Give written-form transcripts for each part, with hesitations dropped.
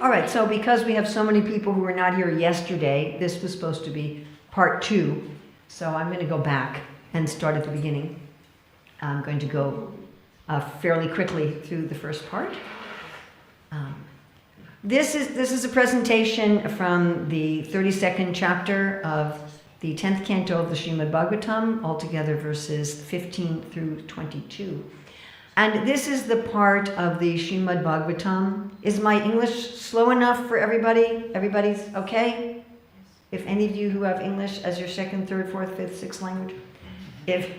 All right, so because we have so many people who were not here yesterday, this was supposed to be part 2. So I'm going to go back and start at the beginning. I'm going to go fairly quickly through the first part. This is a presentation from the 32nd chapter of the 10th canto of the Srimad Bhagavatam, altogether verses 15 through 22. And this is the part of the Srimad Bhagavatam. Is my English slow enough for everybody? Everybody's okay? If any of you who have English as your second, third, fourth, fifth, sixth language, if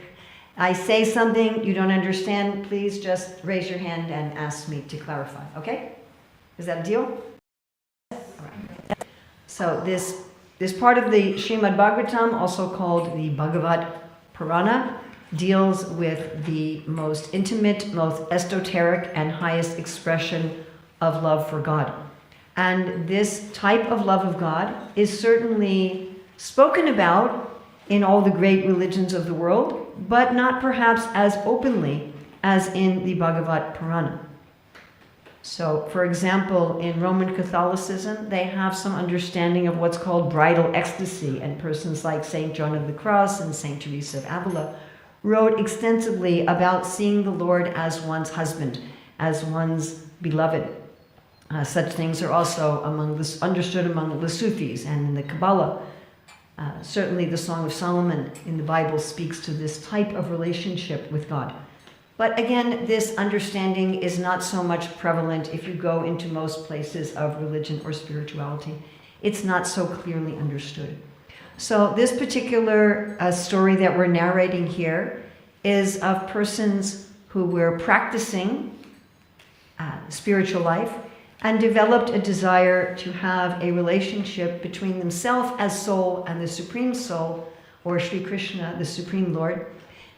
I say something you don't understand, please just raise your hand and ask me to clarify, okay? Is that a deal? All right. So this part of the Srimad Bhagavatam, also called the Bhagavat Purana, deals with the most intimate, most esoteric, and highest expression of love for God. And this type of love of God is certainly spoken about in all the great religions of the world, but not perhaps as openly as in the Bhagavat Purana. So, for example, in Roman Catholicism, they have some understanding of what's called bridal ecstasy, and persons like Saint John of the Cross and Saint Teresa of Avila wrote extensively about seeing the Lord as one's husband, as one's beloved. Such things are also understood among the Sufis and in the Kabbalah. Certainly the Song of Solomon in the Bible speaks to this type of relationship with God. But again, this understanding is not so much prevalent if you go into most places of religion or spirituality. It's not so clearly understood. So this particular story that we're narrating here is of persons who were practicing spiritual life and developed a desire to have a relationship between themselves as soul and the Supreme Soul, or Sri Krishna, the Supreme Lord,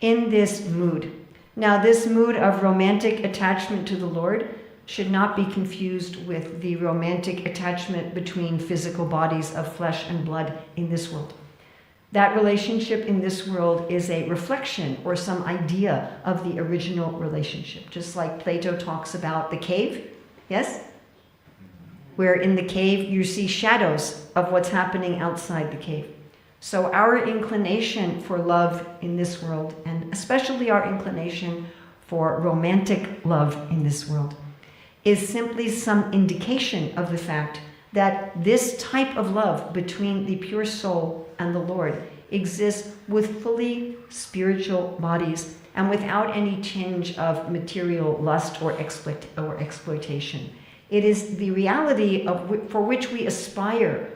in this mood. Now, this mood of romantic attachment to the Lord should not be confused with the romantic attachment between physical bodies of flesh and blood in this world. That relationship in this world is a reflection or some idea of the original relationship, just like Plato talks about the cave, yes? Where in the cave you see shadows of what's happening outside the cave. So our inclination for love in this world, and especially our inclination for romantic love in this world, is simply some indication of the fact that this type of love between the pure soul and the Lord exists with fully spiritual bodies and without any tinge of material lust or exploitation. It is the reality for which we aspire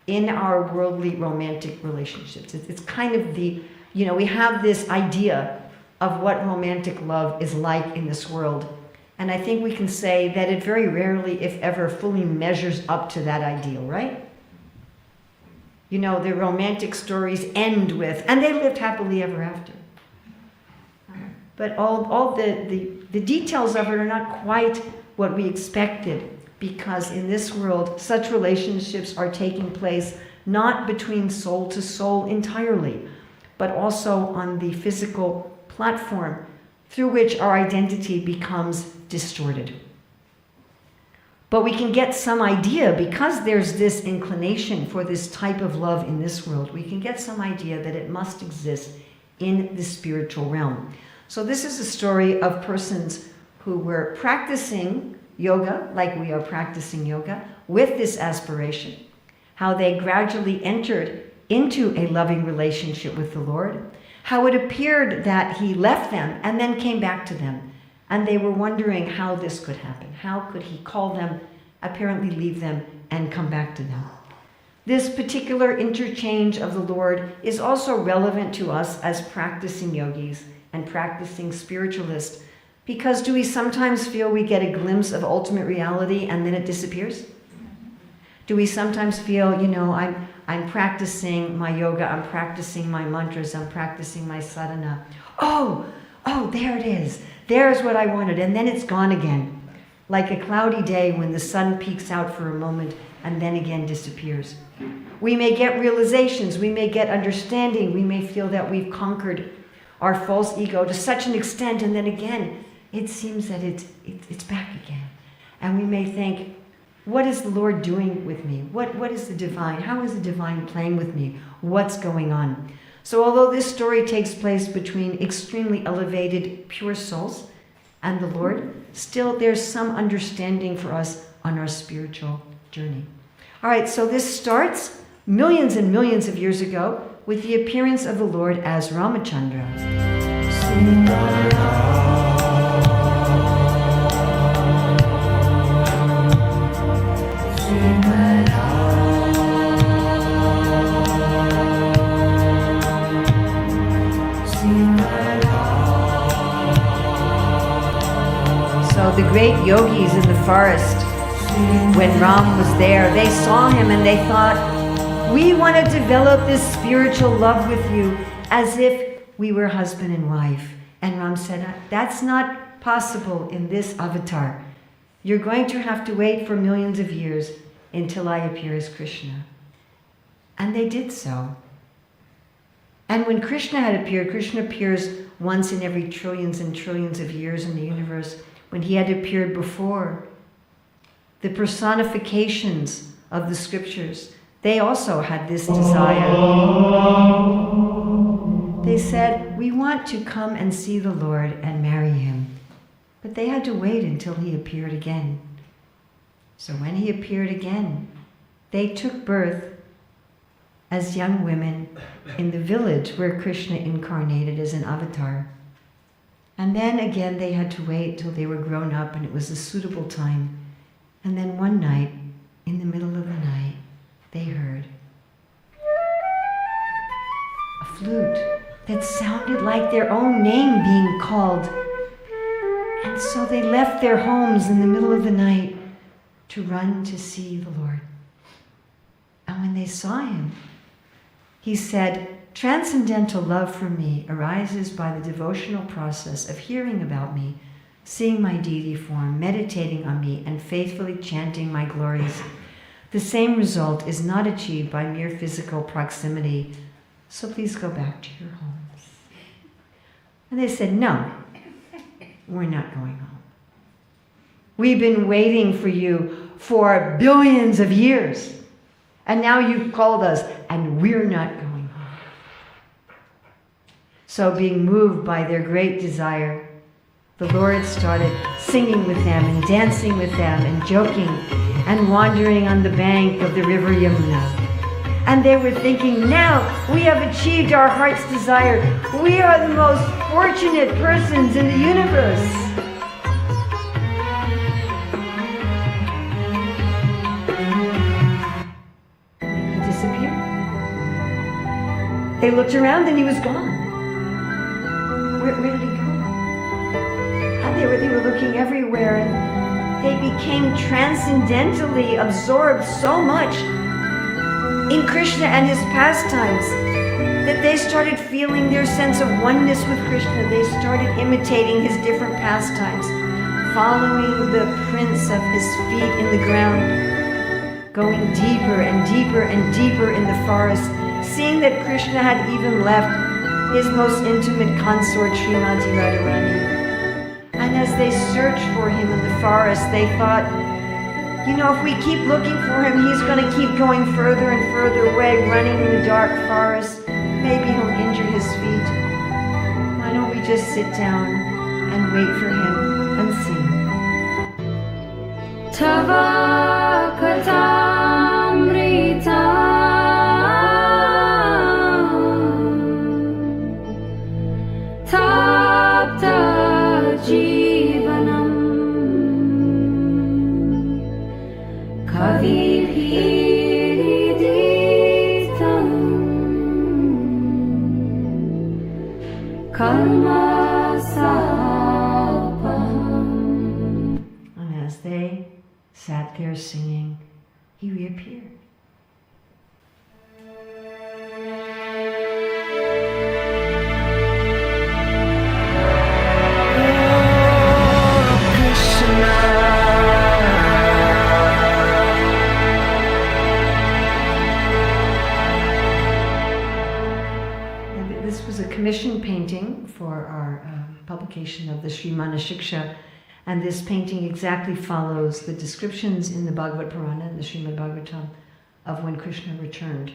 in our worldly romantic relationships. It's kind of we have this idea of what romantic love is like in this world. And I think we can say that it very rarely, if ever, fully measures up to that ideal, right? The romantic stories end with, and they lived happily ever after. But all the details of it are not quite what we expected, because in this world, such relationships are taking place not between soul to soul entirely, but also on the physical platform through which our identity becomes distorted. But we can get some idea, because there's this inclination for this type of love in this world, we can get some idea that it must exist in the spiritual realm. So this is a story of persons who were practicing yoga, like we are practicing yoga, with this aspiration, how they gradually entered into a loving relationship with the Lord, how it appeared that he left them and then came back to them. And they were wondering how this could happen. How could he call them, apparently leave them, and come back to them? This particular interchange of the Lord is also relevant to us as practicing yogis and practicing spiritualists, because do we sometimes feel we get a glimpse of ultimate reality and then it disappears? Do we sometimes feel, I'm practicing my yoga, I'm practicing my mantras, I'm practicing my sadhana. Oh, there it is. There's what I wanted, and then it's gone again. Like a cloudy day when the sun peeks out for a moment and then again disappears. We may get realizations, we may get understanding, we may feel that we've conquered our false ego to such an extent, and then again, it seems that it's back again. And we may think, What is the Lord doing with me? What is the divine? How is the divine playing with me? What's going on? So although this story takes place between extremely elevated, pure souls and the Lord, still there's some understanding for us on our spiritual journey. All right, so this starts millions and millions of years ago with the appearance of the Lord as Ramachandra. So the great yogis in the forest, when Ram was there, they saw him and they thought, we want to develop this spiritual love with you as if we were husband and wife. And Ram said, that's not possible in this avatar. You're going to have to wait for millions of years until I appear as Krishna. And they did so. And when Krishna had appeared, Krishna appears once in every trillions and trillions of years in the universe. When he had appeared before, the personifications of the scriptures, they also had this desire. They said, we want to come and see the Lord and marry him. But they had to wait until he appeared again. So when he appeared again, they took birth as young women in the village where Krishna incarnated as an avatar. And then again they had to wait till they were grown up and it was a suitable time. And then one night, in the middle of the night, they heard a flute that sounded like their own name being called. And so they left their homes in the middle of the night to run to see the Lord. And when they saw him, he said, transcendental love for me arises by the devotional process of hearing about me, seeing my deity form, meditating on me, and faithfully chanting my glories. The same result is not achieved by mere physical proximity, so please go back to your homes. And they said, no, we're not going home. We've been waiting for you for billions of years, and now you've called us, and we're not going home. So being moved by their great desire, the Lord started singing with them and dancing with them and joking and wandering on the bank of the river Yamuna. And they were thinking, now we have achieved our heart's desire. We are the most fortunate persons in the universe. He disappeared. They looked around and he was gone. Where did he go? And they were looking everywhere, and they became transcendently absorbed so much in Krishna and his pastimes that they started feeling their sense of oneness with Krishna. They started imitating his different pastimes, following the prints of his feet in the ground, going deeper and deeper and deeper in the forest, seeing that Krishna had even left his most intimate consort, Srimati Radharani. And as they searched for him in the forest, they thought, you know, if we keep looking for him, he's going to keep going further and further away, running in the dark forest. Maybe he'll injure his feet. Why don't we just sit down and wait for him and sing? Tava Katamrita Tapta Jivanam Kavibhiriditam Karma Sapaham. And as they sat there singing, he reappeared. This was a commission painting for our publication of the Srimana Shiksha. And this painting exactly follows the descriptions in the Bhagavad Purana and the Srimad Bhagavatam of when Krishna returned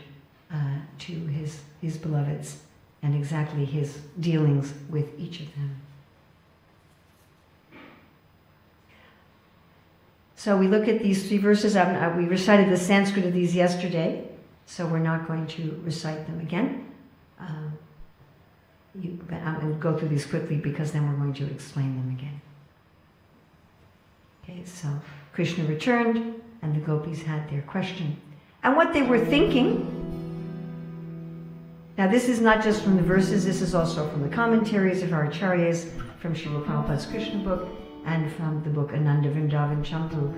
to his beloveds and exactly his dealings with each of them. So we look at these 3 verses. We recited the Sanskrit of these yesterday, so we're not going to recite them again. I'm going to go through these quickly because then we're going to explain them again. Okay, so Krishna returned and the gopis had their question. And what they were thinking, now this is not just from the verses, this is also from the commentaries of our acharyas, from Srila Prabhupada's Krishna book, and from the book Ananda Vrindavan Champu.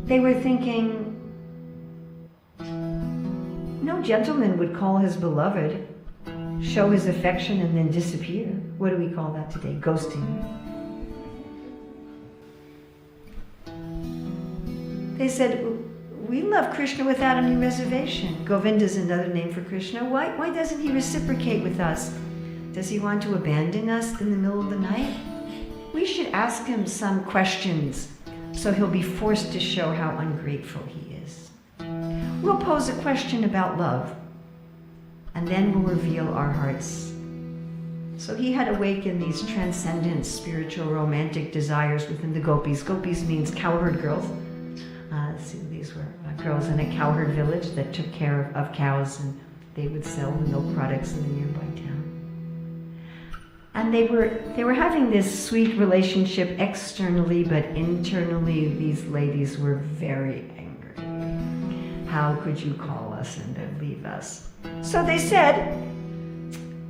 They were thinking, no gentleman would call his beloved, show his affection, and then disappear. What do we call that today? Ghosting. They said, we love Krishna without any reservation. Govinda is another name for Krishna. Why doesn't he reciprocate with us? Does he want to abandon us in the middle of the night? We should ask him some questions so he'll be forced to show how ungrateful he is. We'll pose a question about love, and then we'll reveal our hearts. So he had awakened these transcendent, spiritual, romantic desires within the gopis. Gopis means cowherd girls. So these were girls in a cowherd village that took care of cows, and they would sell the milk products in the nearby town. And they were having this sweet relationship externally, but internally these ladies were very angry. How could you call us and then leave us? So they said,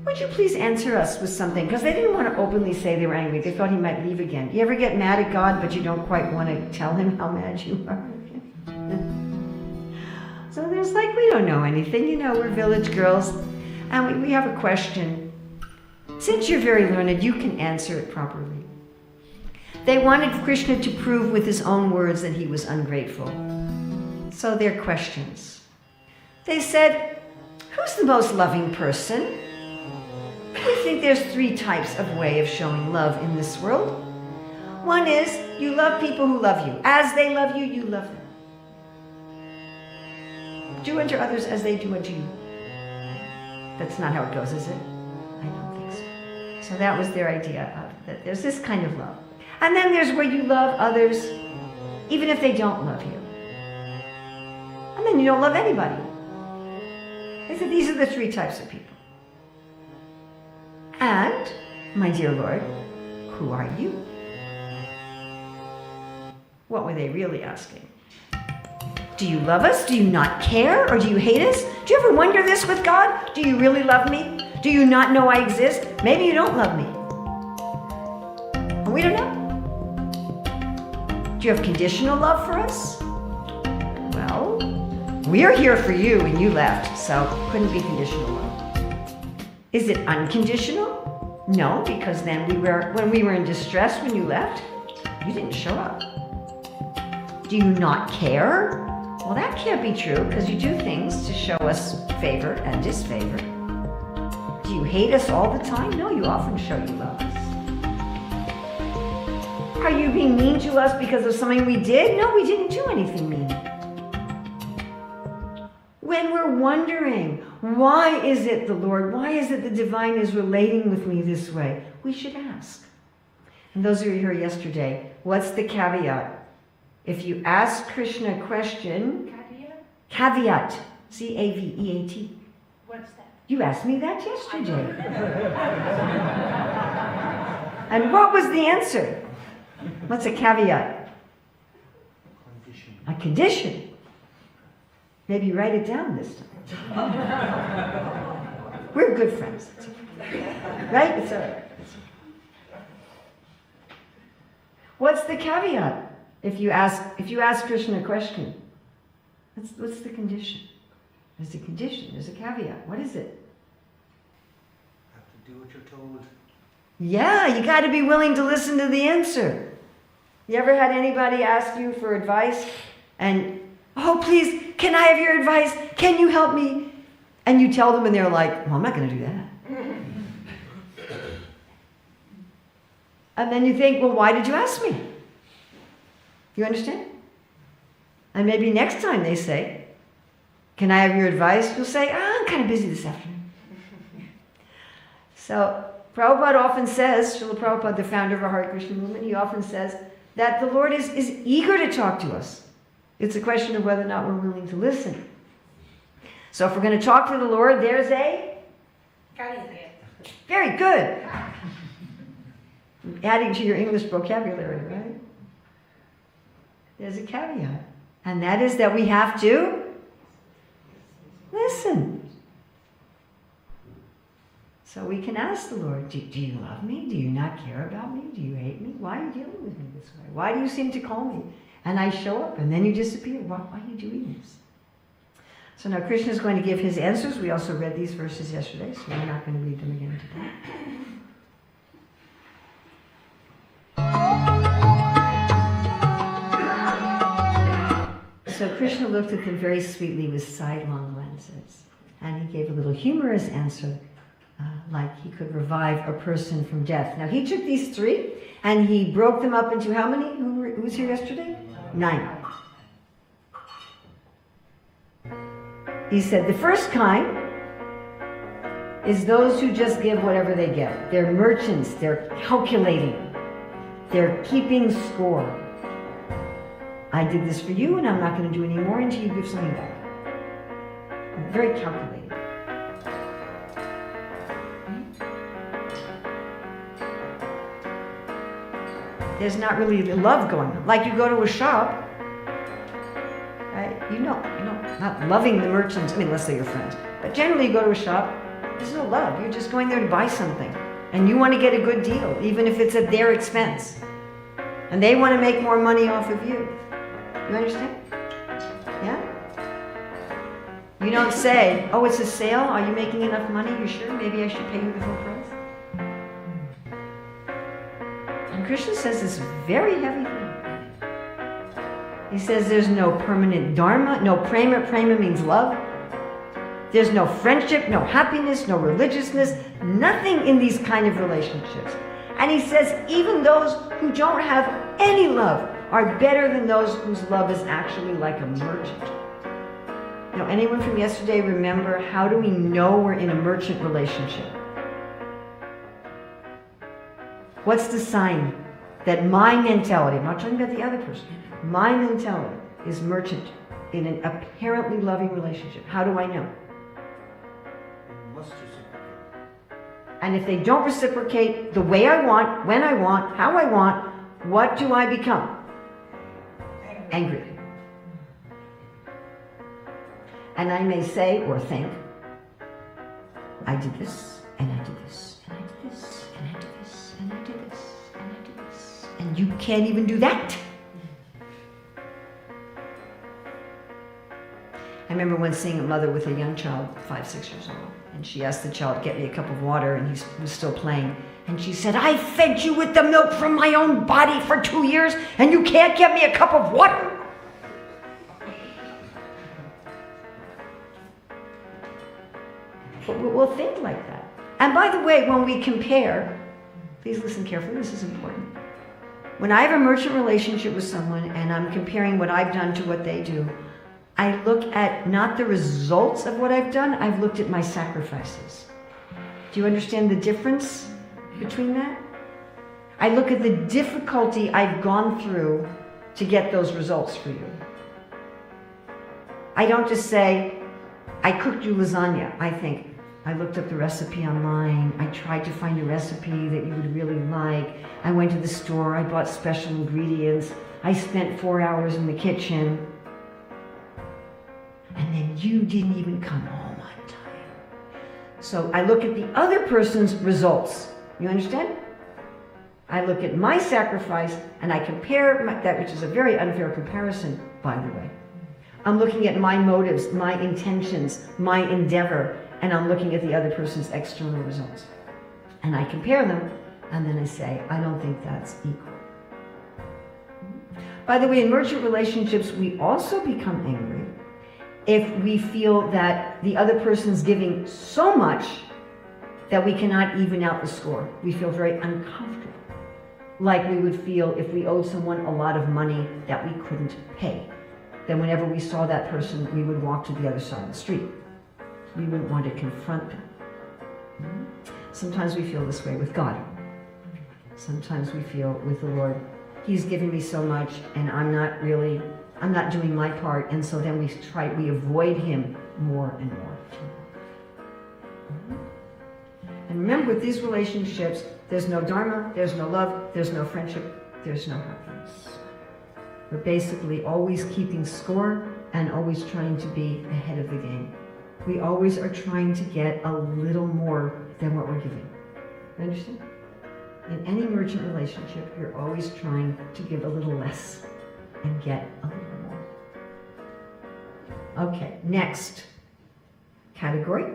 would you please answer us with something? Because they didn't want to openly say they were angry. They thought he might leave again. You ever get mad at God, but you don't quite want to tell him how mad you are? So there's like, we don't know anything. You know, we're village girls. And we have a question. Since you're very learned, you can answer it properly. They wanted Krishna to prove with his own words that he was ungrateful. So their questions. They said, who's the most loving person? We think there's 3 types of way of showing love in this world. One is you love people who love you. As they love you, you love them. Do unto others as they do unto you. That's not how it goes, is it? I don't think so. So that was their idea of that there's this kind of love. And then there's where you love others even if they don't love you. And then you don't love anybody. They said these are the 3 types of people. And, my dear Lord, who are you? What were they really asking? Do you love us? Do you not care? Or do you hate us? Do you ever wonder this with God? Do you really love me? Do you not know I exist? Maybe you don't love me. And we don't know. Do you have conditional love for us? Well, we're here for you and you left, so couldn't be conditional love. Is it unconditional? No, because then when we were in distress when you left, you didn't show up. Do you not care? Well, that can't be true because you do things to show us favor and disfavor. Do you hate us all the time? No, you often show you love us. Are you being mean to us because of something we did? No, we didn't do anything mean. When we're wondering, why is it the Lord, why is it the divine is relating with me this way? We should ask. And those of you here yesterday, what's the caveat? If you ask Krishna a question, caveat, C-A-V-E-A-T. What's that? You asked me that yesterday. And what was the answer? What's a caveat? Condition. A condition. Maybe write it down this time. We're good friends. Right? It's all right. What's the caveat? If you ask Krishna a question, what's the condition? There's a condition, there's a caveat. What is it? Have to do what you're told. Yeah, you got to be willing to listen to the answer. You ever had anybody ask you for advice and, oh, please, can I have your advice? Can you help me? And you tell them and they're like, well, I'm not going to do that. And then you think, well, why did you ask me? You understand? And maybe next time they say, can I have your advice? You'll say, I'm kind of busy this afternoon. So Prabhupada often says, Srila Prabhupada, the founder of our Hare Krishna movement, he often says that the Lord is eager to talk to us. It's a question of whether or not we're willing to listen. So if we're going to talk to the Lord, there's a... Very good. Adding to your English vocabulary, right? There's a caveat. And that is that we have to listen. So we can ask the Lord, do you love me? Do you not care about me? Do you hate me? Why are you dealing with me this way? Why do you seem to call me? And I show up and then you disappear. Why are you doing this? So now Krishna is going to give his answers. We also read these verses yesterday, so we're not going to read them again today. So Krishna looked at them very sweetly with sidelong lenses. And he gave a little humorous answer, like he could revive a person from death. Now he took these three and he broke them up into how many? Who was here yesterday? 9. He said the first kind is those who just give whatever they get. They're merchants, they're calculating, they're keeping score. I did this for you and I'm not going to do any more until you give something back. Very calculating. There's not really love going on. Like you go to a shop, right? You know, not loving the merchants, I mean, unless they're your friends. But generally you go to a shop, there's no love. You're just going there to buy something. And you want to get a good deal, even if it's at their expense. And they want to make more money off of you. You understand? Yeah? You don't say, oh, it's a sale. Are you making enough money? You sure? Maybe I should pay you the full price? And Krishna says this very heavy thing. He says there's no permanent dharma, no prema. Prema means love. There's no friendship, no happiness, no religiousness, nothing in these kind of relationships. And he says even those who don't have any love are better than those whose love is actually like a merchant. You know, anyone from yesterday remember, how do we know we're in a merchant relationship? What's the sign that my mentality, I'm not talking about the other person, my mentality is merchant in an apparently loving relationship? How do I know? You must reciprocate. And if they don't reciprocate the way I want, when I want, how I want, what do I become? Angry. And I may say or think, I did this, and I did this, and I did this, and I did this, and I did this, and I did this, and you can't even do that. I remember once seeing a mother with a young child, 5, 6 years old, and she asked the child, get me a cup of water, and he was still playing. And she said, I fed you with the milk from my own body for 2 years, and you can't get me a cup of water? But we'll think like that. And by the way, when we compare, please listen carefully, this is important. When I have a merchant relationship with someone and I'm comparing what I've done to what they do, I look at not the results of what I've done, I've looked at my sacrifices. Do you understand the difference between that? I look at the difficulty I've gone through to get those results for you. I don't just say, I cooked you lasagna. I think, I looked up the recipe online. I tried to find a recipe that you would really like. I went to the store. I bought special ingredients. I spent 4 hours in the kitchen. And then you didn't even come home on time. So I look at the other person's results. You understand? I look at my sacrifice and I compare that, which is a very unfair comparison, by the way. I'm looking at my motives, my intentions, my endeavor, and I'm looking at the other person's external results. And I compare them, and then I say, I don't think that's equal. By the way, in merchant relationships, we also become angry if we feel that the other person's giving so much that we cannot even out the score. We feel very uncomfortable. like we would feel if we owed someone a lot of money that we couldn't pay. Then whenever we saw that person, we would walk to the other side of the street. We wouldn't want to confront them. Sometimes we feel this way with God. Sometimes we feel with the Lord, He's given me so much and I'm not doing my part, and so then we avoid Him more and more. And remember, with these relationships, there's no dharma, there's no love, there's no friendship, there's no happiness. We're basically always keeping score and always trying to be ahead of the game. We always are trying to get a little more than what we're giving. You understand? In any merchant relationship, you're always trying to give a little less and get a little more. Okay, next category.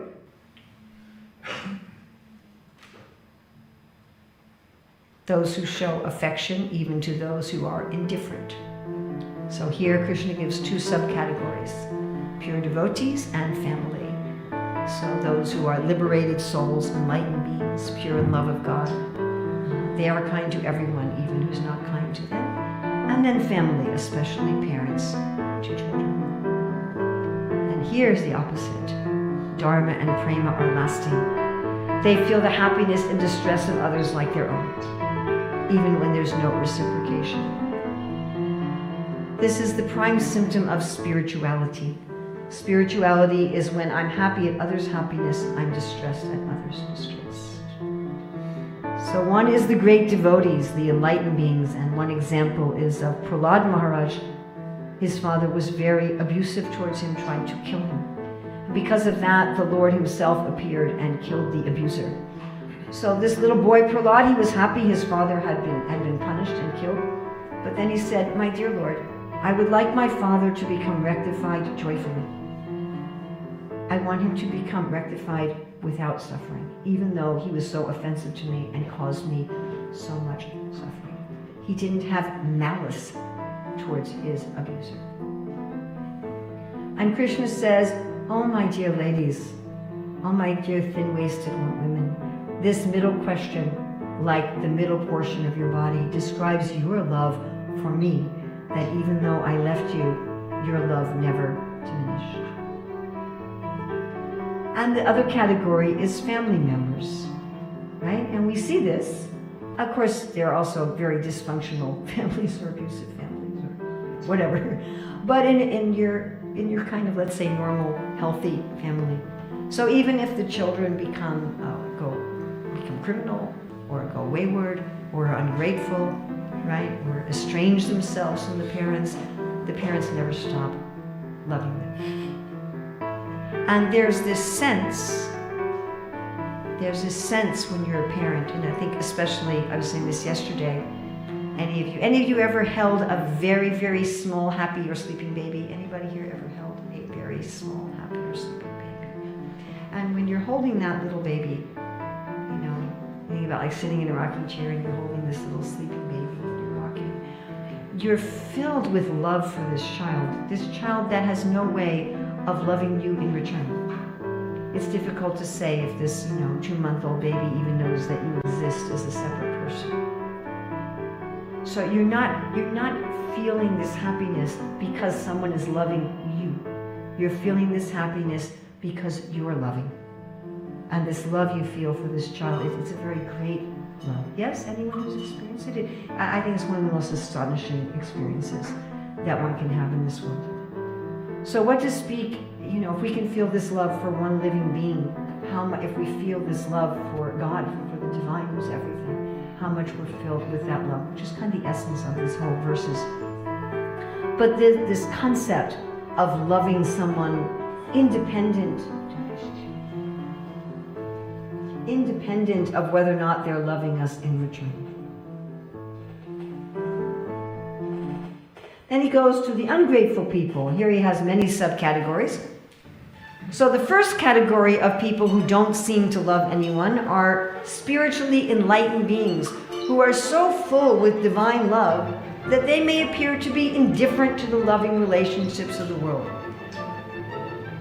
Those who show affection even to those who are indifferent. So here Krishna gives two subcategories, pure devotees and family. So those who are liberated souls, enlightened beings, pure in love of God. They are kind to everyone, even who's not kind to them. And then family, especially parents to children. And here's the opposite. Dharma and prema are lasting. They feel the happiness and distress of others like their own, even when there's no reciprocation. This is the prime symptom of spirituality. Spirituality is when I'm happy at others' happiness, I'm distressed at others' distress. So one is the great devotees, the enlightened beings, and one example is of Prahlad Maharaj. His father was very abusive towards him, trying to kill him. Because of that, the Lord himself appeared and killed the abuser. So this little boy Prahlad, he was happy his father had been punished and killed. But then he said, "My dear Lord, I would like my father to become rectified joyfully. I want him to become rectified without suffering, even though he was so offensive to me and caused me so much suffering." He didn't have malice towards his abuser. And Krishna says, "Oh my dear ladies, oh my dear thin-waisted women, this middle question, like the middle portion of your body, describes your love for me, that even though I left you, your love never diminished." And the other category is family members, right? And we see this. Of course, there are also very dysfunctional families or abusive families or whatever. But in your kind of, let's say, normal, healthy family. So even if the children become criminal or go wayward or ungrateful, right, or estrange themselves from the parents never stop loving them. And there's this sense when you're a parent, and I think especially, I was saying this yesterday, any of you ever held a very, very small, happy or sleeping baby? Anybody here ever held a very small, happy or sleeping baby? And when you're holding that little baby, thinking about like sitting in a rocking chair and you're holding this little sleeping baby and you're rocking, you're filled with love for this child that has no way of loving you in return. It's difficult to say if this, 2-month-old baby even knows that you exist as a separate person. So you're not feeling this happiness because someone is loving you. You're feeling this happiness because you're loving. And this love you feel for this child, it's a very great love. Yes, anyone who's experienced it? I think it's one of the most astonishing experiences that one can have in this world. So what to speak, if we can feel this love for one living being, if we feel this love for God, for the divine who's everything, how much we're filled with that love, which is kind of the essence of this whole verses. But this concept of loving someone independent of whether or not they're loving us in return. Then he goes to the ungrateful people. Here he has many subcategories. So the first category of people who don't seem to love anyone are spiritually enlightened beings who are so full with divine love that they may appear to be indifferent to the loving relationships of the world.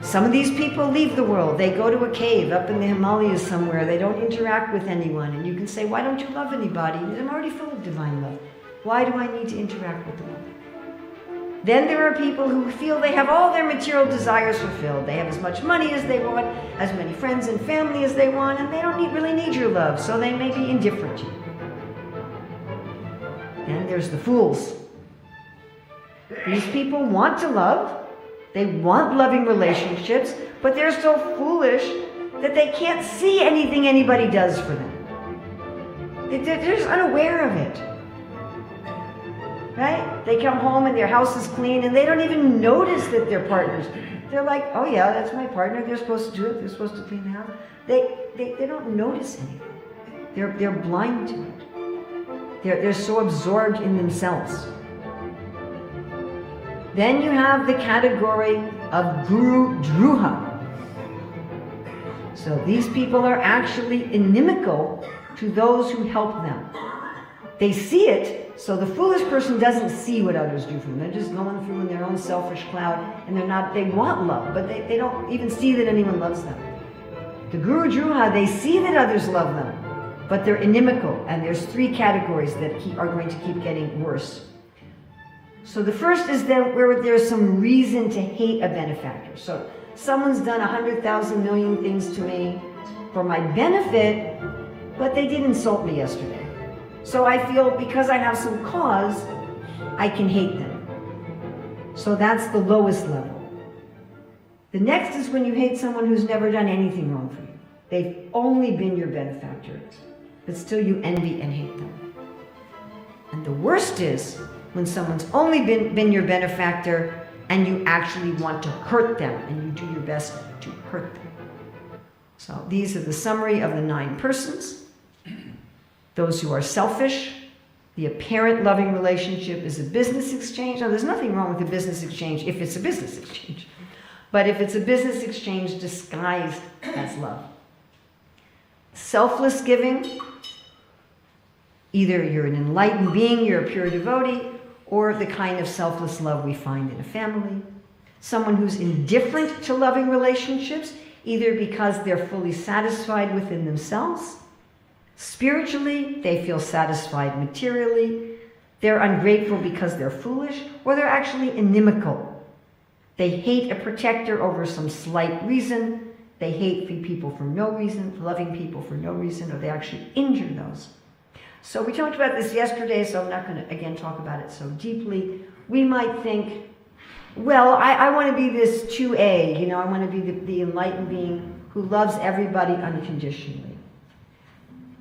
Some of these people leave the world. They go to a cave up in the Himalayas somewhere. They don't interact with anyone. And you can say, why don't you love anybody? I'm already full of divine love. Why do I need to interact with the world? Then there are people who feel they have all their material desires fulfilled. They have as much money as they want, as many friends and family as they want, and they don't really need your love, so they may be indifferent to you. Then there's the fools. These people want to love, they want loving relationships, but they're so foolish that they can't see anything anybody does for them. They're just unaware of it. Right? They come home and their house is clean and they don't even notice that they're partners. They're like, oh yeah, that's my partner. They're supposed to do it. They're supposed to clean the house. They don't notice anything. They're blind to it. They're so absorbed in themselves. Then you have the category of guru druha. So these people are actually inimical to those who help them. They see it, so the foolish person doesn't see what others do for them. They're just going through in their own selfish cloud, and they want love, but they don't even see that anyone loves them. The Guru Druha, they see that others love them, but they're inimical, and there's 3 categories that are going to keep getting worse. So the first is that where there's some reason to hate a benefactor. So someone's done 100,000 million things to me for my benefit, but they did insult me yesterday. So I feel because I have some cause, I can hate them. So that's the lowest level. The next is when you hate someone who's never done anything wrong for you. They've only been your benefactor, but still you envy and hate them. And the worst is when someone's only been your benefactor and you actually want to hurt them and you do your best to hurt them. So these are the summary of the 9 persons. Those who are selfish. The apparent loving relationship is a business exchange. Now, there's nothing wrong with a business exchange if it's a business exchange. But if it's a business exchange disguised as love. Selfless giving. Either you're an enlightened being, you're a pure devotee, or the kind of selfless love we find in a family. Someone who's indifferent to loving relationships, either because they're fully satisfied within themselves. Spiritually, they feel satisfied materially. They're ungrateful because they're foolish, or they're actually inimical. They hate a protector over some slight reason. They hate people for no reason, loving people for no reason, or they actually injure those. So we talked about this yesterday, so I'm not going to, again, talk about it so deeply. We might think, well, I want to be this 2A, I want to be the enlightened being who loves everybody unconditionally.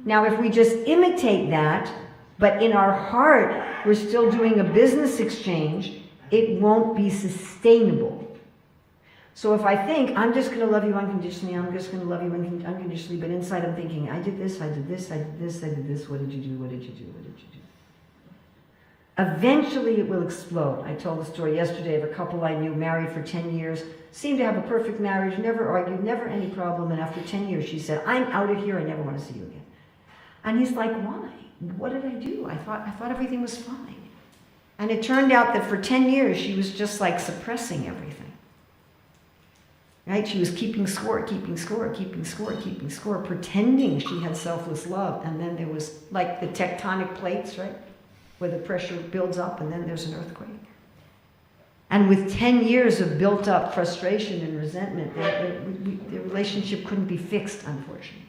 Now, if we just imitate that, but in our heart we're still doing a business exchange, it won't be sustainable. So if I think, I'm just going to love you unconditionally, I'm just going to love you unconditionally, but inside I'm thinking, I did this, I did this, I did this, I did this, what did you do, what did you do, what did you do? Eventually it will explode. I told the story yesterday of a couple I knew, married for 10 years, seemed to have a perfect marriage, never argued, never any problem, and after 10 years she said, I'm out of here, I never want to see you again. And he's like, why? What did I do? I thought everything was fine. And it turned out that for 10 years, she was just like suppressing everything. Right? She was keeping score, pretending she had selfless love. And then there was like the tectonic plates, right? Where the pressure builds up and then there's an earthquake. And with 10 years of built up frustration and resentment, the relationship couldn't be fixed, unfortunately.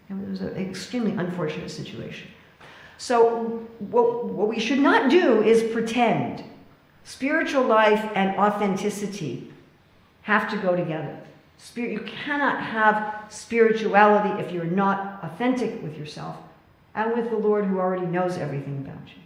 It was an extremely unfortunate situation. So what we should not do is pretend. Spiritual life and authenticity have to go together. You cannot have spirituality if you're not authentic with yourself and with the Lord who already knows everything about you.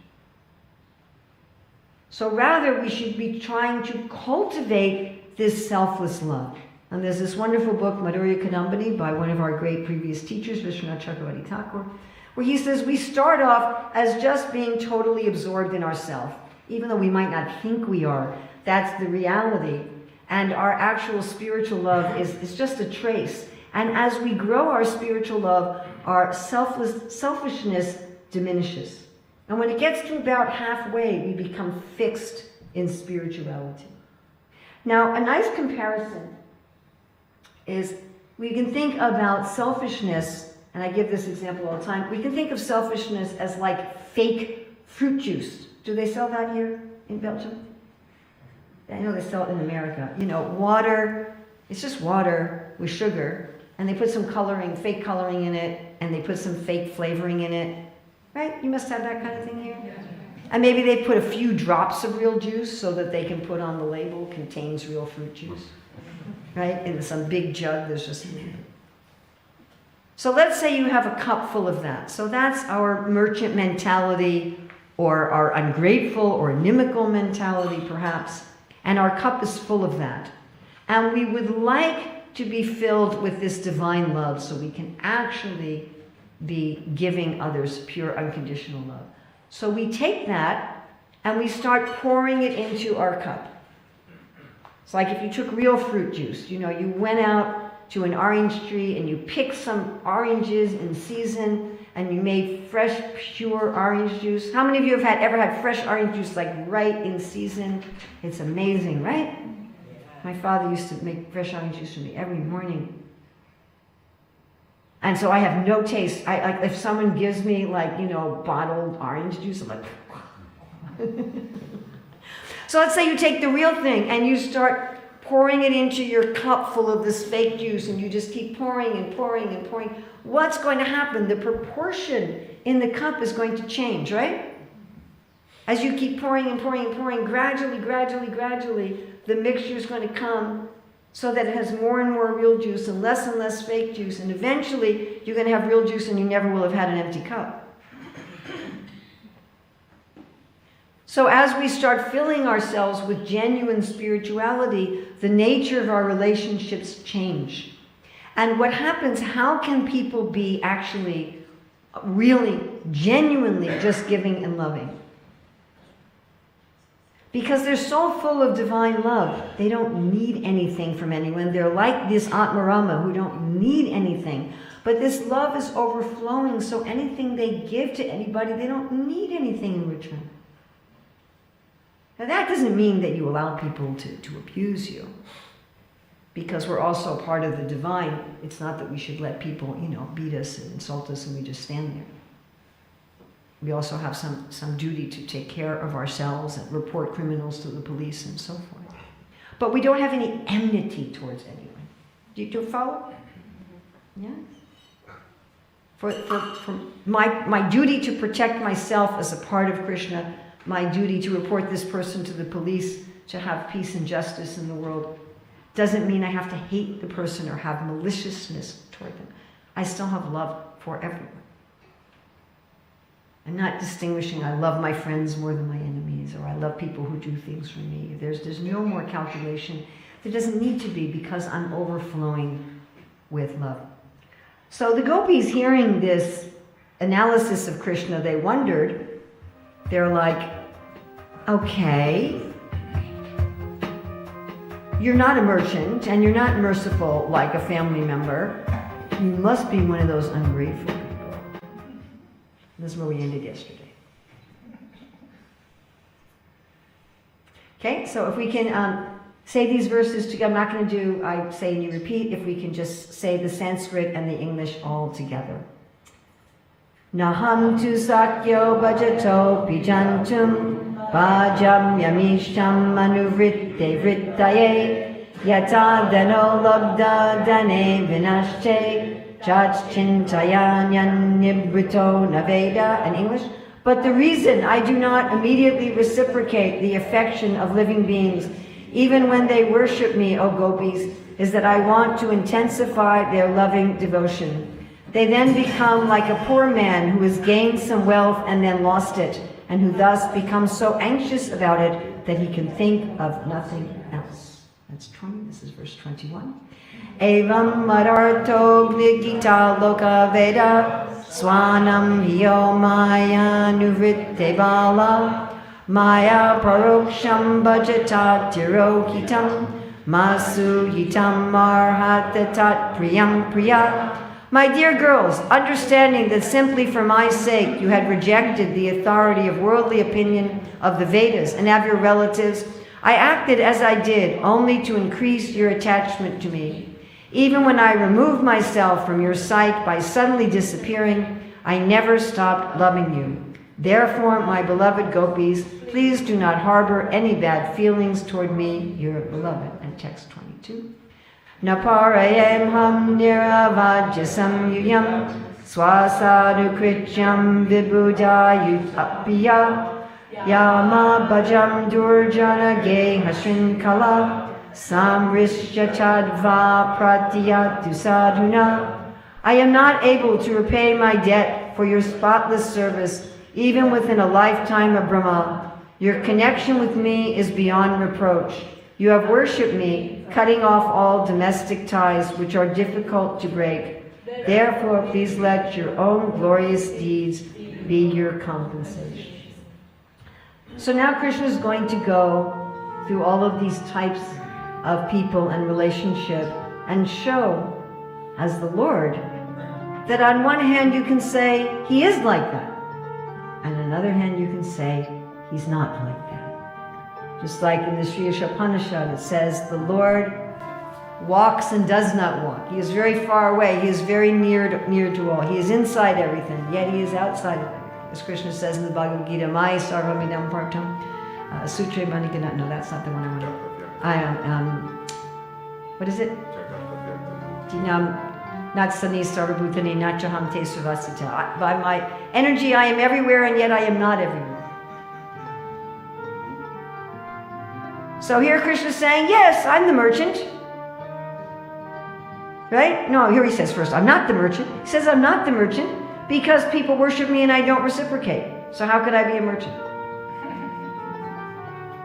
So rather, we should be trying to cultivate this selfless love. And there's this wonderful book, Madhurya Kadambini, by one of our great previous teachers, Vishwanath Chakravarti Thakur, where he says we start off as just being totally absorbed in ourselves. Even though we might not think we are, that's the reality. And our actual spiritual love is just a trace. And as we grow our spiritual love, our selfishness diminishes. And when it gets to about halfway, we become fixed in spirituality. Now, a nice comparison is we can think about selfishness, and I give this example all the time. We can think of selfishness as like fake fruit juice. Do they sell that here in Belgium? I know they sell it in America. You know, water, it's just water with sugar, and they put some coloring, fake coloring in it, and they put some fake flavoring in it. Right? You must have that kind of thing here. And maybe they put a few drops of real juice so that they can put on the label, contains real fruit juice. Right? In some big jug, there's just... So let's say you have a cup full of that. So that's our merchant mentality, or our ungrateful or inimical mentality, perhaps. And our cup is full of that. And we would like to be filled with this divine love so we can actually be giving others pure, unconditional love. So we take that and we start pouring it into our cup. It's like if you took real fruit juice, you know, you went out to an orange tree and you picked some oranges in season and you made fresh, pure orange juice. How many of you have ever had fresh orange juice like right in season? It's amazing, right? My father used to make fresh orange juice for me every morning. And so I have no taste. Like if someone gives me like, you know, bottled orange juice, I'm like... So let's say you take the real thing and you start pouring it into your cup full of this fake juice, and you just keep pouring and pouring and pouring. What's going to happen? The proportion in the cup is going to change, right? As you keep pouring and pouring and pouring, gradually, the mixture is going to come so that it has more and more real juice and less fake juice. And eventually, you're going to have real juice and you never will have had an empty cup. So as we start filling ourselves with genuine spirituality, the nature of our relationships change. And what happens, how can people be actually really, genuinely just giving and loving? Because they're so full of divine love, they don't need anything from anyone. They're like this Atmarama who don't need anything. But this love is overflowing, so anything they give to anybody, they don't need anything in return. Now that doesn't mean that you allow people to abuse you, because we're also part of the divine. It's not that we should let people, you know, beat us and insult us and we just stand there. We also have some duty to take care of ourselves and report criminals to the police and so forth. But we don't have any enmity towards anyone. Do you follow? Yeah? For my duty to protect myself as a part of Krishna, my duty to report this person to the police, to have peace and justice in the world, doesn't mean I have to hate the person or have maliciousness toward them. I still have love for everyone. I'm not distinguishing, I love my friends more than my enemies, or I love people who do things for me. There's no more calculation. There doesn't need to be, because I'm overflowing with love. So the gopis, hearing this analysis of Krishna, they wondered. They're like, okay, you're not a merchant and you're not merciful like a family member. You must be one of those ungrateful people. This is where we ended yesterday. Okay, so if we can say these verses together, I'm not going to do, I say and you repeat, if we can just say the Sanskrit and the English all together. Naham tu sakyo bhajato pijantum bhajam yamisham manuvritte vrittaye yata dano labda dane vinashche chach chintayanyan nibrito naveda. In English. But the reason I do not immediately reciprocate the affection of living beings, even when they worship me, O gopis, is that I want to intensify their loving devotion. They then become like a poor man who has gained some wealth and then lost it, and who thus becomes so anxious about it that he can think of nothing else. That's 20, this is verse 21. Evam mararto gita loka veda swanam hiyo maya nuvritte bala maya paroksham bhajata tirohitam masu hitam marhatatat priyam priya. My dear girls, understanding that simply for my sake you had rejected the authority of worldly opinion of the Vedas and of your relatives, I acted as I did only to increase your attachment to me. Even when I removed myself from your sight by suddenly disappearing, I never stopped loving you. Therefore, my beloved gopis, please do not harbor any bad feelings toward me, your beloved. And text 22. Naparayam ham niravajyasam yuyam swasadu krityam vibhujayutapya yama bhajam durjana ge hasrin kala samrishya chadva pratyatu sadhuna. I am not able to repay my debt for your spotless service, even within a lifetime of Brahma. Your connection with me is beyond reproach. You have worshipped me, cutting off all domestic ties which are difficult to break. Therefore, please let your own glorious deeds be your compensation. So now Krishna is going to go through all of these types of people and relationship and show, as the Lord, that on one hand you can say he is like that, and on the other hand you can say he's not like that. Just like in the Sri Ishopanishad, it says the Lord walks and does not walk. He is very far away. He is very near to all. He is inside everything, yet he is outside of everything. As Krishna says in the Bhagavad Gita, Mai sarvamidam partam sutre manikana. No, that's not the one I want. What is it? Natsani sarvabhutani nachaham te suvasita. By my energy I am everywhere, and yet I am not everywhere. So here Krishna is saying, yes, I'm the merchant. Right? No, here he says first, I'm not the merchant. He says I'm not the merchant because people worship me and I don't reciprocate. So how could I be a merchant?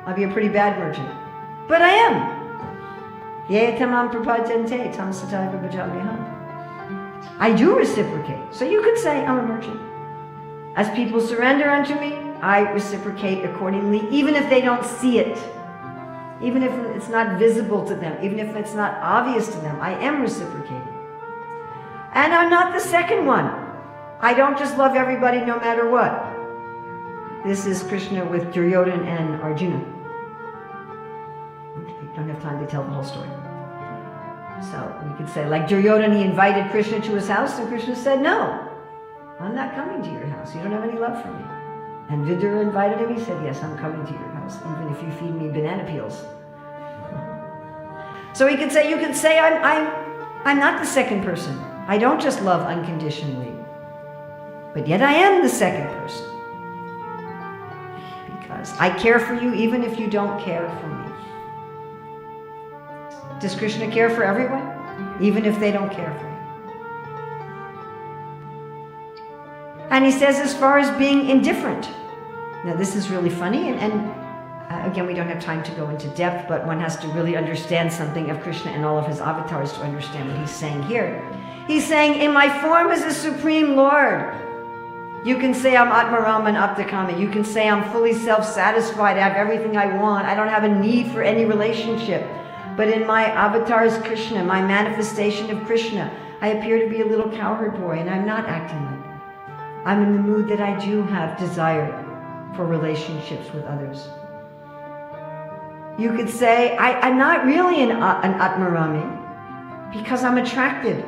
I'll be a pretty bad merchant. But I am. Ye tamam prapajante tam sataiva bhajamiham. I do reciprocate. So you could say I'm a merchant. As people surrender unto me, I reciprocate accordingly, even if they don't see it. Even if it's not visible to them, even if it's not obvious to them, I am reciprocating. And I'm not the second one. I don't just love everybody no matter what. This is Krishna with Duryodhana and Arjuna. We don't have time to tell the whole story. So we could say, like Duryodhana, he invited Krishna to his house, and Krishna said, no, I'm not coming to your house. You don't have any love for me. And Vidura invited him, he said, yes, I'm coming to your house, even if you feed me banana peels. So he could say, you could say, I'm not the second person. I don't just love unconditionally. But yet I am the second person. Because I care for you even if you don't care for me. Does Krishna care for everyone? Even if they don't care for him. And he says as far as being indifferent. Now this is really funny, and again, we don't have time to go into depth, but one has to really understand something of Krishna and all of his avatars to understand what he's saying here. He's saying, in my form as a Supreme Lord, you can say I'm Atmaram and Aptakami. You can say I'm fully self-satisfied. I have everything I want. I don't have a need for any relationship. But in my avatar as Krishna, my manifestation of Krishna, I appear to be a little cowherd boy, and I'm not acting like that. I'm in the mood that I do have desire for relationships with others. You could say, I'm not really an Atmarami because I'm attracted.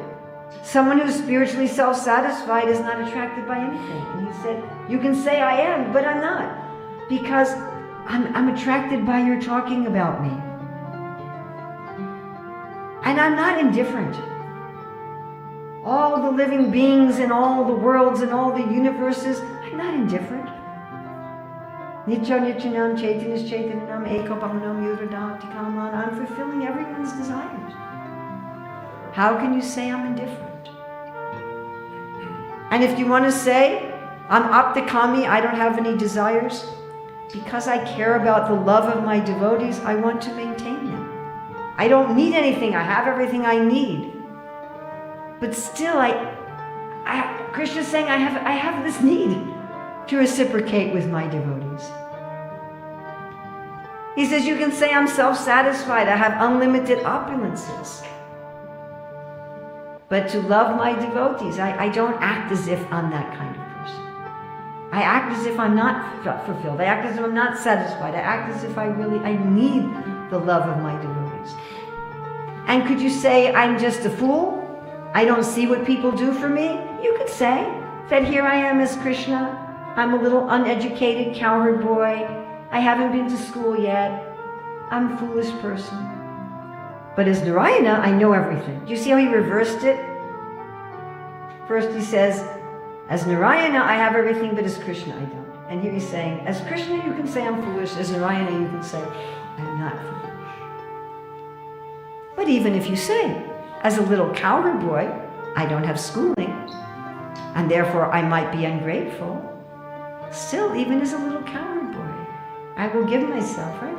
Someone who's spiritually self-satisfied is not attracted by anything. And he said, you can say I am, but I'm not, because I'm attracted by your talking about me. And I'm not indifferent. All the living beings in all the worlds and all the universes, I'm not indifferent. Nitya Nityanam Chaitanyas Chaitanam Eko Pahanam Yudhadati Kaman. I'm fulfilling everyone's desires. How can you say I'm indifferent? And if you want to say I'm Aptakami, I don't have any desires, because I care about the love of my devotees, I want to maintain them. I don't need anything. I have everything I need. But still, Krishna's saying I have this need to reciprocate with my devotees. He says, you can say I'm self-satisfied. I have unlimited opulences. But to love my devotees, I don't act as if I'm that kind of person. I act as if I'm not fulfilled. I act as if I'm not satisfied. I act as if I need the love of my devotees. And could you say, I'm just a fool? I don't see what people do for me? You could say that here I am as Krishna. I'm a little uneducated cowherd boy. I haven't been to school yet. I'm a foolish person. But as Narayana, I know everything. Do you see how he reversed it? First he says, as Narayana, I have everything, but as Krishna, I don't. And here he's saying, as Krishna, you can say I'm foolish. As Narayana, you can say, I'm not foolish. But even if you say, as a little cowherd boy, I don't have schooling, and therefore I might be ungrateful, still, even as a little cowherd boy, I will give myself, right?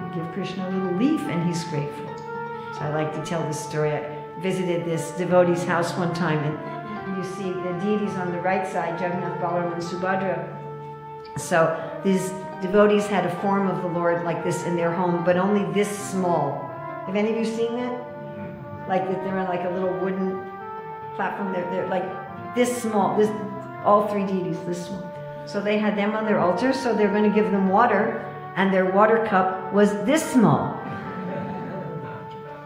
You give Krishna a little leaf and he's grateful. So I like to tell this story. I visited this devotee's house one time, and you see the deities on the right side, Jagannath, Balaram, and Subhadra. So these devotees had a form of the Lord like this in their home, but only this small. Have any of you seen that? Like that they're on like a little wooden platform. They're like this small. This, all three deities this small. So they had them on their altar. So they're going to give them water, and their water cup was this small.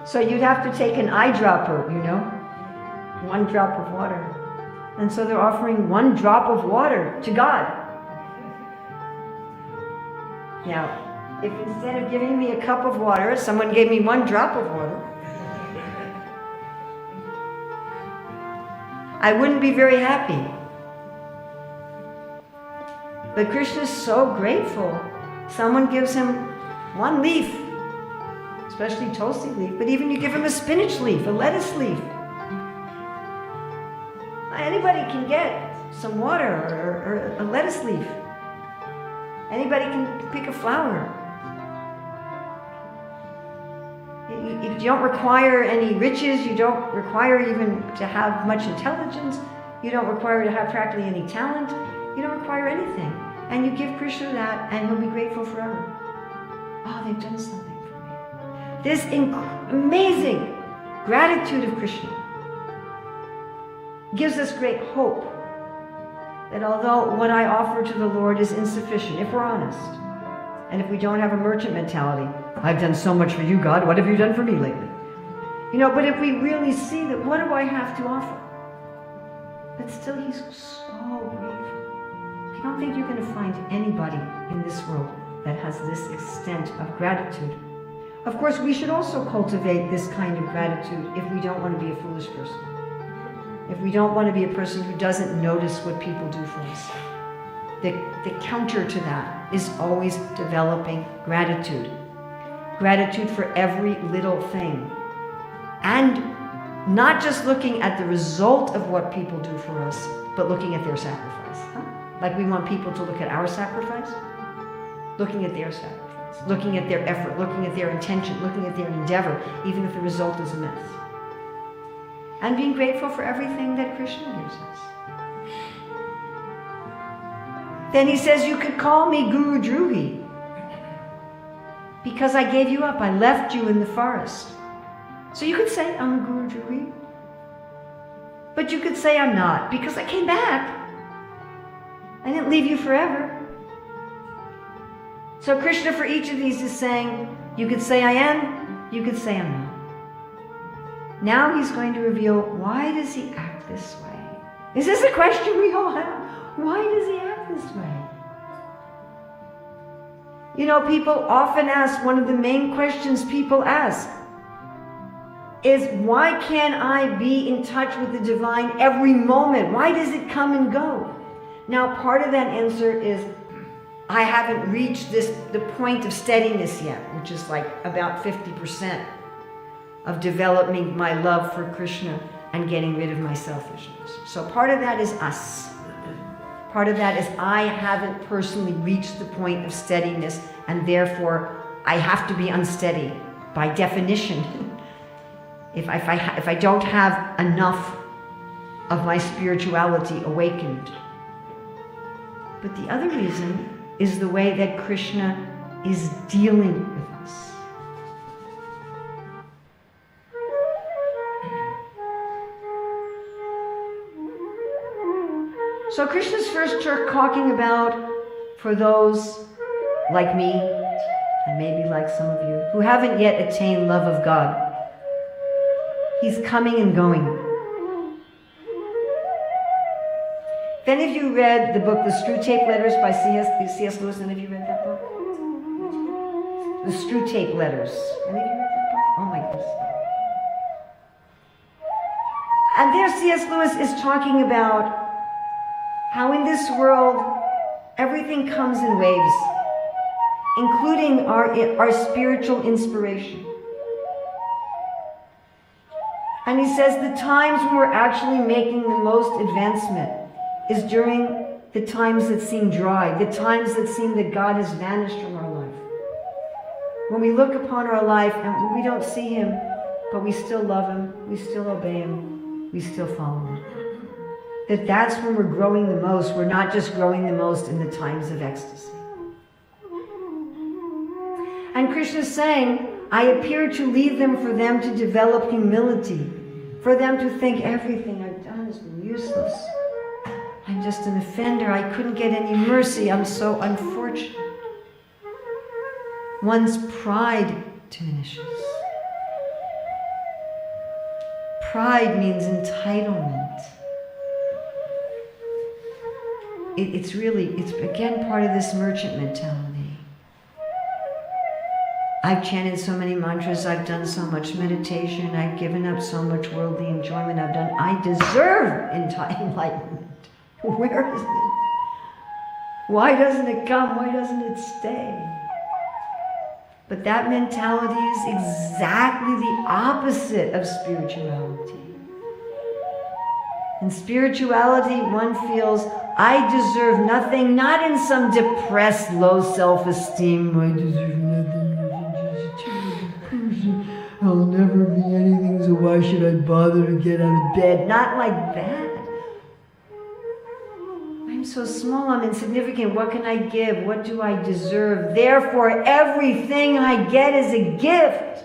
So you'd have to take an eyedropper, you know, 1 drop of water. And so they're offering 1 drop of water to God. Now, if instead of giving me a cup of water, someone gave me 1 drop of water, I wouldn't be very happy. But Krishna's so grateful. Someone gives him 1 leaf, especially tulsi leaf, but even you give him a spinach leaf, a lettuce leaf. Anybody can get some water or a lettuce leaf. Anybody can pick a flower. You don't require any riches, you don't require even to have much intelligence, you don't require to have practically any talent, you don't require anything. And you give Krishna that and he'll be grateful forever. Oh, they've done something for me. This amazing gratitude of Krishna gives us great hope that although what I offer to the Lord is insufficient, if we're honest, and if we don't have a merchant mentality, I've done so much for you, God, what have you done for me lately? You know, but if we really see that, what do I have to offer? But still, he's so grateful. I don't think you're going to find anybody in this world that has this extent of gratitude. Of course, we should also cultivate this kind of gratitude if we don't want to be a foolish person. If we don't want to be a person who doesn't notice what people do for us. The counter to that is always developing gratitude. Gratitude for every little thing. And not just looking at the result of what people do for us, but looking at their sacrifice. Huh? Like we want people to look at our sacrifice? Looking at their sacrifice. Looking at their effort, looking at their intention, looking at their endeavor, even if the result is a mess. And being grateful for everything that Krishna gives us. Then he says, you could call me Guru Druhi because I gave you up. I left you in the forest. So you could say, I'm a Guru Druhi. But you could say, I'm not, because I came back. I didn't leave you forever. So Krishna, for each of these, is saying, you could say I am, you could say I'm not. Now he's going to reveal, why does he act this way? Is this a question we all have? Why does he act this way? You know, people often ask, one of the main questions people ask is, why can't I be in touch with the divine every moment? Why does it come and go? Now, part of that answer is, I haven't reached the point of steadiness yet, which is like about 50%. Of developing my love for Krishna and getting rid of my selfishness. So part of that is us. Part of that is I haven't personally reached the point of steadiness, and therefore I have to be unsteady by definition. If I don't have enough of my spirituality awakened. But the other reason is the way that Krishna is dealing with us. So Krishna's first talking about for those like me, and maybe like some of you, who haven't yet attained love of God. He's coming and going. If any of you read the book, The Screwtape Letters by C.S. Lewis, any of you read that book? The Screwtape Letters. Any of you read that book? Oh my goodness. And there C.S. Lewis is talking about how in this world everything comes in waves, including our spiritual inspiration. And he says the times when we're actually making the most advancement is during the times that seem dry, the times that seem that God has vanished from our life. When we look upon our life and we don't see him, but we still love him, we still obey him, we still follow him. That's when we're growing the most. We're not just growing the most in the times of ecstasy. And Krishna is saying, I appear to lead them for them to develop humility, for them to think everything I've done has been useless. I'm just an offender. I couldn't get any mercy. I'm so unfortunate. One's pride diminishes. Pride means entitlement. It's again part of this merchant mentality. I've chanted so many mantras, I've done so much meditation, I've given up so much worldly enjoyment I've done. I deserve enlightenment. Where is it? Why doesn't it come? Why doesn't it stay? But that mentality is exactly the opposite of spirituality. In spirituality, one feels, I deserve nothing, not in some depressed, low self-esteem, I deserve nothing, I'll never be anything, so why should I bother to get out of bed? Not like that. I'm so small, I'm insignificant, what can I give? What do I deserve? Therefore, everything I get is a gift.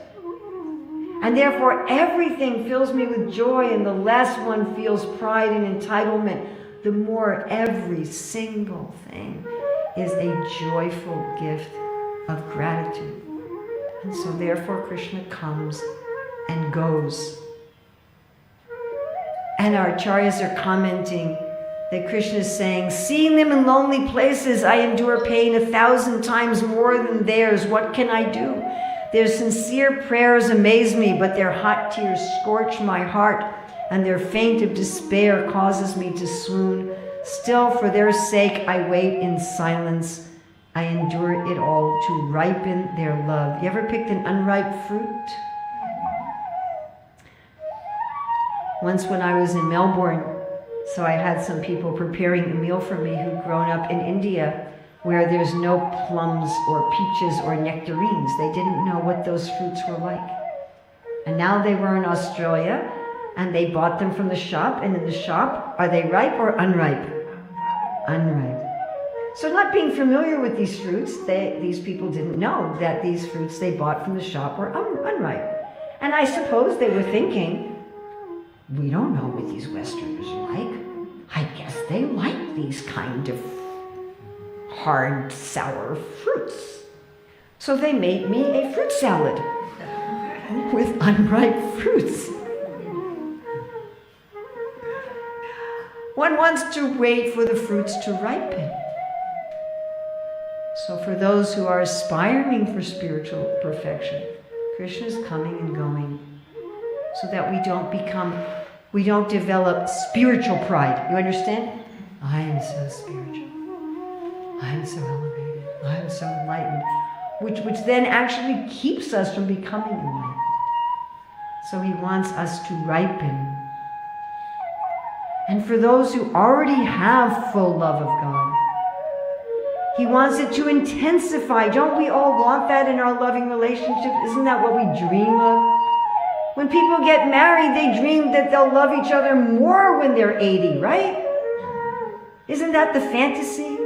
And therefore, everything fills me with joy, and the less one feels pride and entitlement, the more every single thing is a joyful gift of gratitude. And so therefore, Krishna comes and goes. And our acharyas are commenting that Krishna is saying, seeing them in lonely places, I endure pain 1,000 times more than theirs. What can I do? Their sincere prayers amaze me, but their hot tears scorch my heart, and their faint of despair causes me to swoon. Still, for their sake, I wait in silence. I endure it all to ripen their love. You ever picked an unripe fruit? Once when I was in Melbourne, so I had some people preparing a meal for me who'd grown up in India, where there's no plums or peaches or nectarines. They didn't know what those fruits were like. And now they were in Australia, and they bought them from the shop, and in the shop, are they ripe or unripe? Unripe. So not being familiar with these fruits, these people didn't know that these fruits they bought from the shop were unripe. And I suppose they were thinking, we don't know what these Westerners like. I guess they like these kind of hard, sour fruits. So they made me a fruit salad with unripe fruits. One wants to wait for the fruits to ripen. So for those who are aspiring for spiritual perfection, Krishna is coming and going so that we don't develop spiritual pride. You understand? I am so spiritual. I'm so elevated. I'm so enlightened. Which then actually keeps us from becoming enlightened. So he wants us to ripen. And for those who already have full love of God, he wants it to intensify. Don't we all want that in our loving relationship? Isn't that what we dream of? When people get married, they dream that they'll love each other more when they're 80, right? Isn't that the fantasy?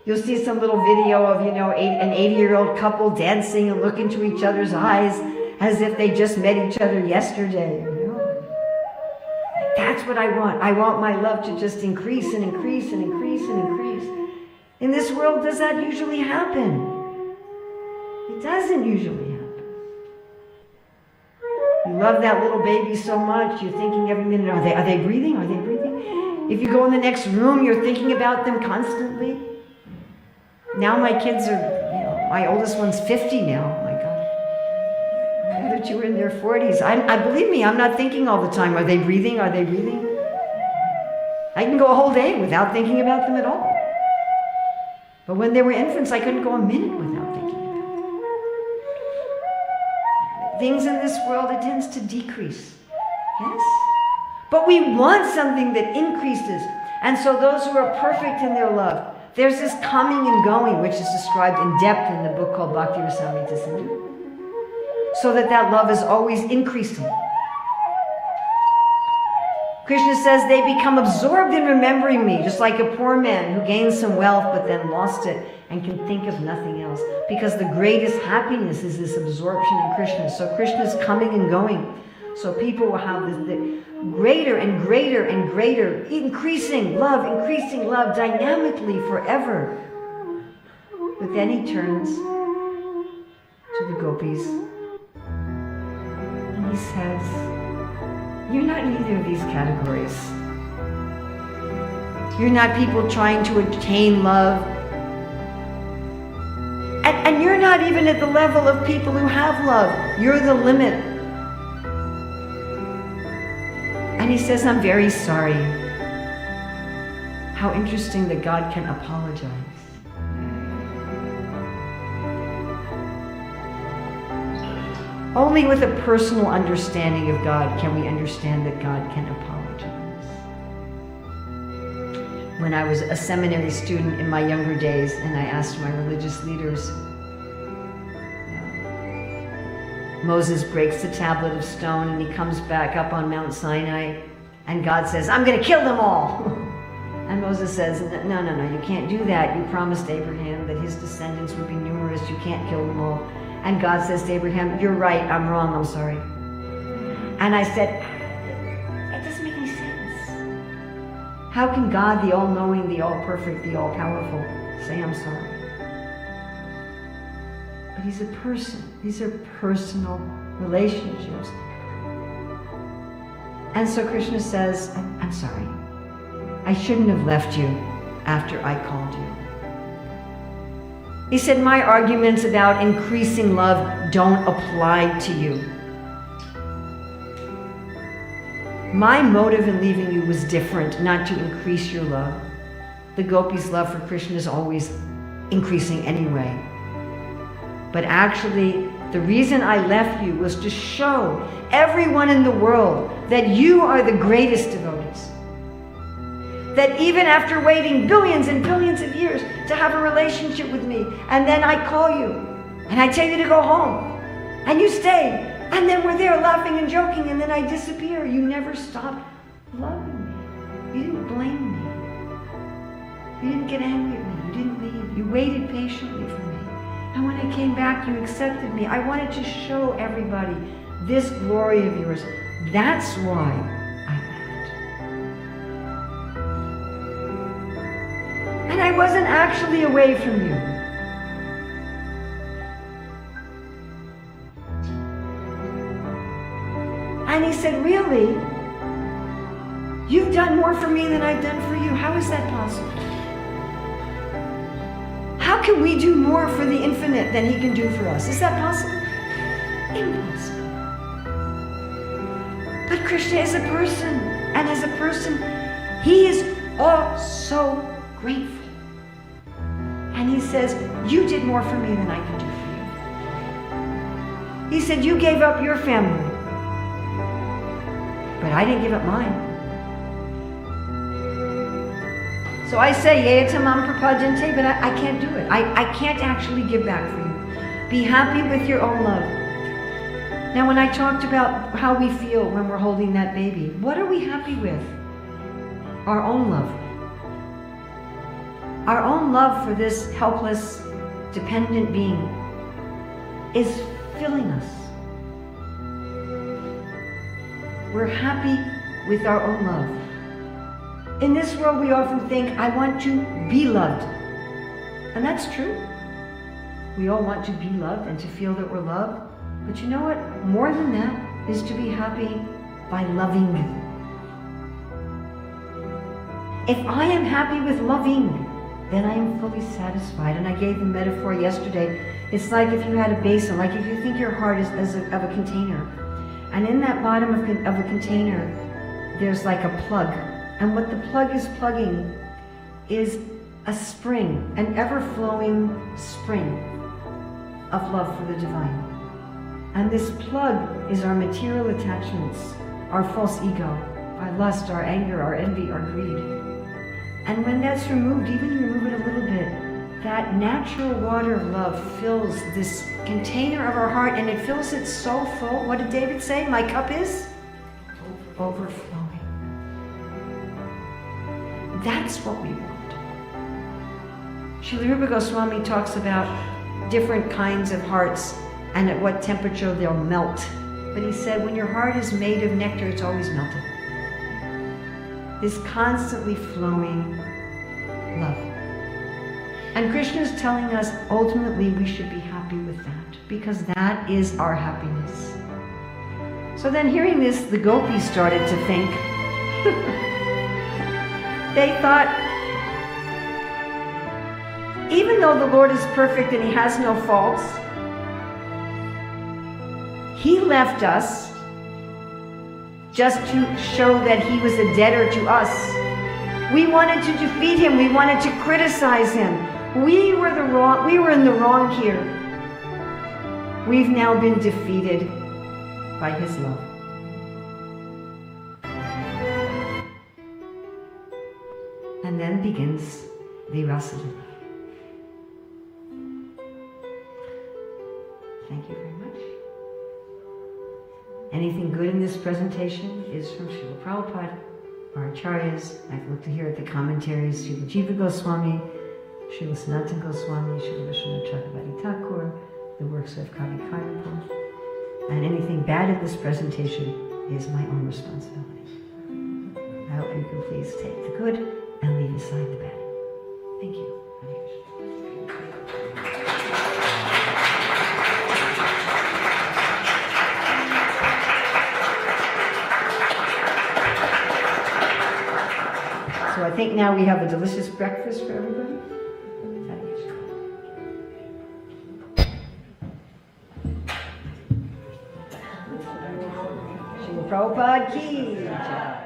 You'll see some little video of, an 80-year-old couple dancing and look into each other's eyes as if they just met each other yesterday. That's what I want. I want my love to just increase and increase and increase and increase. In this world, does that usually happen? It doesn't usually happen. You love that little baby so much, you're thinking every minute, are they breathing? Are they breathing? If you go in the next room, you're thinking about them constantly. Now my kids are, my oldest one's 50 now. My God. The other two are in their 40s. I believe me, I'm not thinking all the time, are they breathing? Are they breathing? I can go a whole day without thinking about them at all. But when they were infants, I couldn't go a minute without thinking about them. Things in this world, it tends to decrease. Yes? But we want something that increases. And so those who are perfect in their love, there's this coming and going, which is described in depth in the book called Bhakti Rasamrita Sindhu. So that love is always increasing. Krishna says they become absorbed in remembering me, just like a poor man who gained some wealth but then lost it and can think of nothing else. Because the greatest happiness is this absorption in Krishna. So Krishna's coming and going. So people will have this greater and greater and greater, increasing love dynamically forever. But then he turns to the gopis and he says, you're not in either of these categories. You're not people trying to attain love. And you're not even at the level of people who have love. You're the limit. And he says, I'm very sorry. How interesting that God can apologize. Only with a personal understanding of God can we understand that God can apologize. When I was a seminary student in my younger days, and I asked my religious leaders, Moses breaks the tablet of stone and he comes back up on Mount Sinai, and God says, I'm going to kill them all. And Moses says, no, you can't do that. You promised Abraham that his descendants would be numerous. You can't kill them all. And God says to Abraham, you're right, I'm wrong, I'm sorry. And I said, it doesn't make any sense. How can God, the all-knowing, the all-perfect, the all-powerful, say I'm sorry? But he's a person. These are personal relationships. And so Krishna says, I'm sorry. I shouldn't have left you after I called you. He said, my arguments about increasing love don't apply to you. My motive in leaving you was different, not to increase your love. The gopis' love for Krishna is always increasing anyway. But actually, the reason I left you was to show everyone in the world that you are the greatest devotees. That even after waiting billions and billions of years to have a relationship with me, and then I call you, and I tell you to go home, and you stay, and then we're there laughing and joking, and then I disappear. You never stopped loving me. You didn't blame me. You didn't get angry at me. You didn't leave. You waited patiently for me. And when I came back, you accepted me. I wanted to show everybody this glory of yours. That's why and I wasn't actually away from you. And he said, really? You've done more for me than I've done for you. How is that possible? How can we do more for the infinite than he can do for us? Is that possible? Impossible. But Krishna is a person, and as a person, he is so grateful. And he says, you did more for me than I can do for you. He said, you gave up your family, but I didn't give up mine. So I say, yeyatamam prapajante, but I can't do it. I can't actually give back for you. Be happy with your own love. Now, when I talked about how we feel when we're holding that baby, what are we happy with? Our own love. Our own love for this helpless, dependent being is filling us. We're happy with our own love. In this world, we often think, I want to be loved. And that's true. We all want to be loved and to feel that we're loved. But you know what? More than that is to be happy by loving. If I am happy with loving, then I am fully satisfied. And I gave the metaphor yesterday. It's like if you had a basin, like if you think your heart is of a container. And in that bottom of a container, there's like a plug. And what the plug is plugging is a spring, an ever-flowing spring of love for the divine. And this plug is our material attachments, our false ego, our lust, our anger, our envy, our greed. And when that's removed, even you remove it a little bit, that natural water of love fills this container of our heart, and it fills it so full. What did David say? My cup is overflowing. That's what we want. Srila Rupa Goswami talks about different kinds of hearts and at what temperature they'll melt. But he said, when your heart is made of nectar, it's always melted. This constantly flowing love. And Krishna is telling us, ultimately, we should be happy with that, because that is our happiness. So then hearing this, the gopis started to think. They thought, even though the Lord is perfect and he has no faults, he left us just to show that he was a debtor to us. We wanted to defeat him. We wanted to criticize him. We were in the wrong here. We've now been defeated by his love. And then begins the Rasa Lila. Thank you very much. Anything good in this presentation is from Srila Prabhupada, our acharyas. I've looked here at the commentaries, Srila Jiva Goswami, Srila Sanatana Goswami, Srila Vishwanath Chakravarti Thakur, the works of Kavi Karnapur. And anything bad in this presentation is my own responsibility. I hope you can please take the good and leave aside the bad. Thank you. Hare Krishna. So I think now we have a delicious breakfast for everybody. Hare Krishna. Srila Prabhupada ki jai.